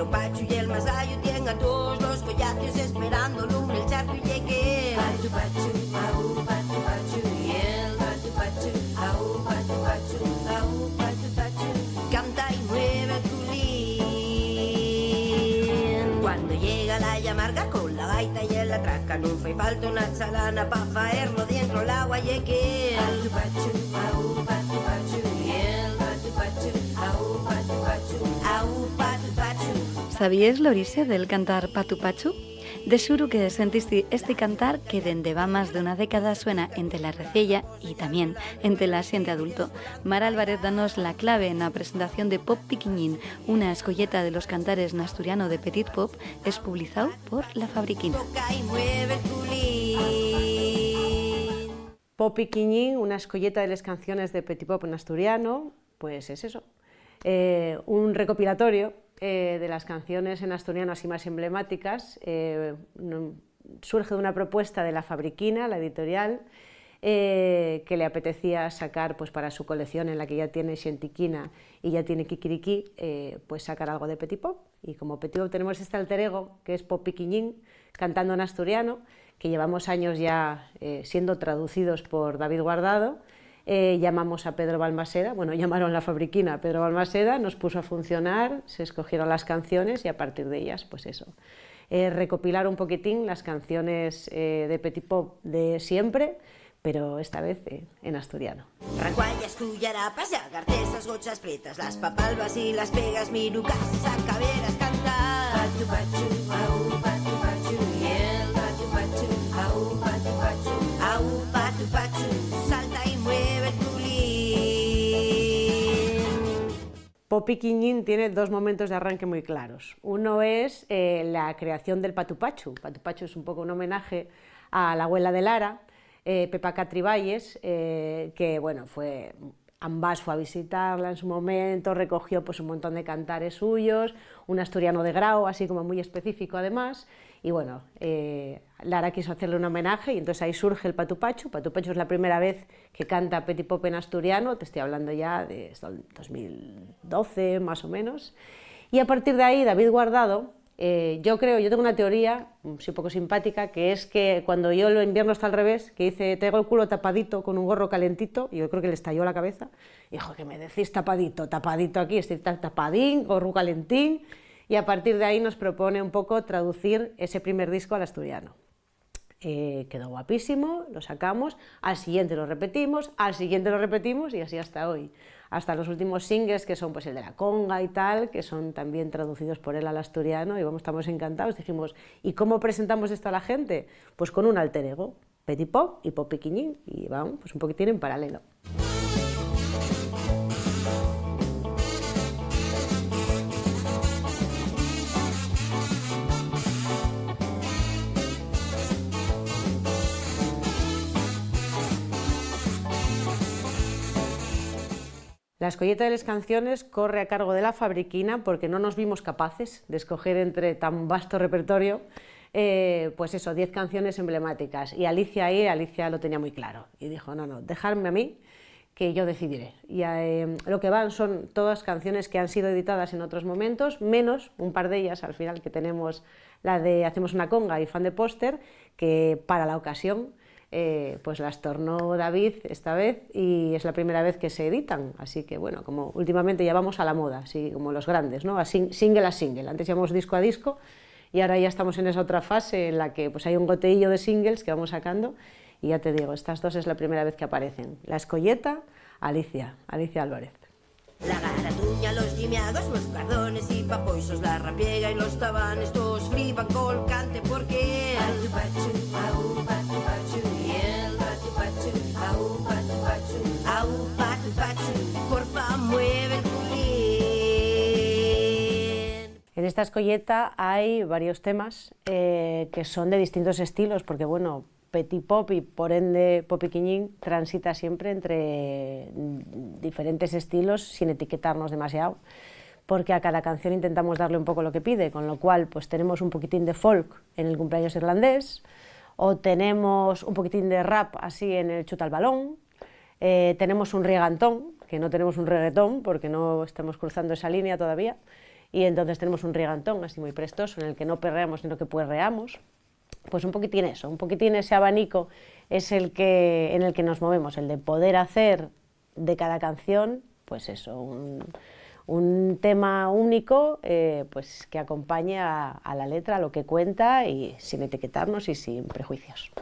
pero Pachu y el más gallo tienen a todos los collacios esperándolo en el charco y llegué. Patu Pachu, au, Patu Pachu, y el Patu Pachu, au, Patu Pachu, au, Patu Pachu. Canta y mueve el culín. Cuando llega la llamarga con la gaita y el atraca, no fue falta una chalana pa' faerlo dentro el agua llegué. Patu Pachu, au, Patu Pachu, y el Patu Pachu, au, Patu Pachu, au, Patu Pachu. ¿Sabíais lo orixe del cantar Patu Pachu? De xuro que sentiste este cantar que dende va más de una década suena entre la recella y también entre la xente adulto. Mara Álvarez danos la clave en la presentación de Pop Piquiñín, una escolleta de los cantares en asturiano de Petit Pop, es publicado por La Fabriquina. Toca y mueve el culín. Pop Piquiñín, una escolleta de las canciones de Petit Pop en asturiano, pues es eso, un recopilatorio de las canciones en asturiano así más emblemáticas. Surge de una propuesta de La Fabriquina, la editorial, que le apetecía sacar pues, para su colección en la que ya tiene Xentiquina y ya tiene Kikiriki, pues sacar algo de Petit Pop. Y como Petit Pop tenemos este alter ego, que es Pop Piquiñín, cantando en asturiano, que llevamos años ya siendo traducidos por David Guardado. Llamamos a Pedro Balmaseda, bueno, llamaron La Fabriquina a Pedro Balmaseda, nos puso a funcionar, se escogieron las canciones y a partir de ellas, pues eso, recopilar un poquitín las canciones de Petit Pop de siempre, pero esta vez en asturiano. Rancuallas, cuyarapas, llagarte esas gochas prietas, las papalbas y las pegas, mirucas y sacaveras, cantar. Patu Pachu, au, Patu Pachu, y el Patu Pachu, au, Patu Pachu, au, Patu Pachu, salta y mueve el culín. Pop Piquiñín tiene dos momentos de arranque muy claros. Uno es la creación del Patu Pachu. Patu Pachu es un poco un homenaje a la abuela de Lara, Pepa Catriballes, que bueno, Ambás fue a visitarla en su momento, recogió pues, un montón de cantares suyos, un asturiano de grau, así como muy específico además, y bueno, Lara quiso hacerle un homenaje y entonces ahí surge el Patu Pachu. Patu Pachu es la primera vez que canta Petit Pop en asturiano, te estoy hablando ya de 2012 más o menos, y a partir de ahí David Guardado, yo tengo una teoría, sí, un poco simpática, que es que cuando yo el invierno está al revés, que dice, tengo el culo tapadito con un gorro calentito, y yo creo que le estalló la cabeza, y dijo, ¿qué me decís tapadito? Tapadito aquí, estoy tapadín, gorro calentín, y a partir de ahí nos propone un poco traducir ese primer disco al asturiano. Quedó guapísimo, lo sacamos, al siguiente lo repetimos, al siguiente lo repetimos y así hasta hoy. Hasta los últimos singles, que son pues, el de la conga y tal, que son también traducidos por él al asturiano, y vamos, estamos encantados. Dijimos, ¿y cómo presentamos esto a la gente? Pues con un alter ego, Petit Pop y Pop Piquiñín, y vamos, pues un poquitín en paralelo. La escolleta de las canciones corre a cargo de La Fabriquina porque no nos vimos capaces de escoger entre tan vasto repertorio, pues eso, 10 canciones emblemáticas. Y Alicia lo tenía muy claro y dijo, no, dejadme a mí que yo decidiré. Y lo que van son todas canciones que han sido editadas en otros momentos, menos un par de ellas al final que tenemos la de Hacemos una conga y Fan de Póster, que para la ocasión pues las tornó David esta vez y es la primera vez que se editan, así que bueno, como últimamente ya vamos a la moda, así como los grandes, ¿no? Single a single, antes íbamos disco a disco y ahora ya estamos en esa otra fase en la que pues hay un goteillo de singles que vamos sacando y ya te digo, estas dos es la primera vez que aparecen, La Escolleta, Alicia Álvarez. La garatuña, los gimiados, los cardones y papoisos, la rapiega y los tabanes, todos flipan colcante porque Patu Pachu, au, Patu Pachu, y el Patu Pachu, au, Patu Pachu, au, Patu Pachu, porfa mueve el culín. En esta escolleta hay varios temas que son de distintos estilos, porque bueno, Petit Pop y por ende Pop Piquiñín transita siempre entre diferentes estilos sin etiquetarnos demasiado, porque a cada canción intentamos darle un poco lo que pide, con lo cual pues tenemos un poquitín de folk en el cumpleaños irlandés, o tenemos un poquitín de rap así en el chuta al balón, tenemos un reggaetón, que no tenemos un reggaetón porque no estamos cruzando esa línea todavía, y entonces tenemos un rigantón así muy prestoso en el que no perreamos sino que puerreamos. Pues un poquitín eso, un poquitín ese abanico es en el que nos movemos, el de poder hacer de cada canción, pues eso, un tema único pues que acompañe a la letra, a lo que cuenta y sin etiquetarnos y sin prejuicios.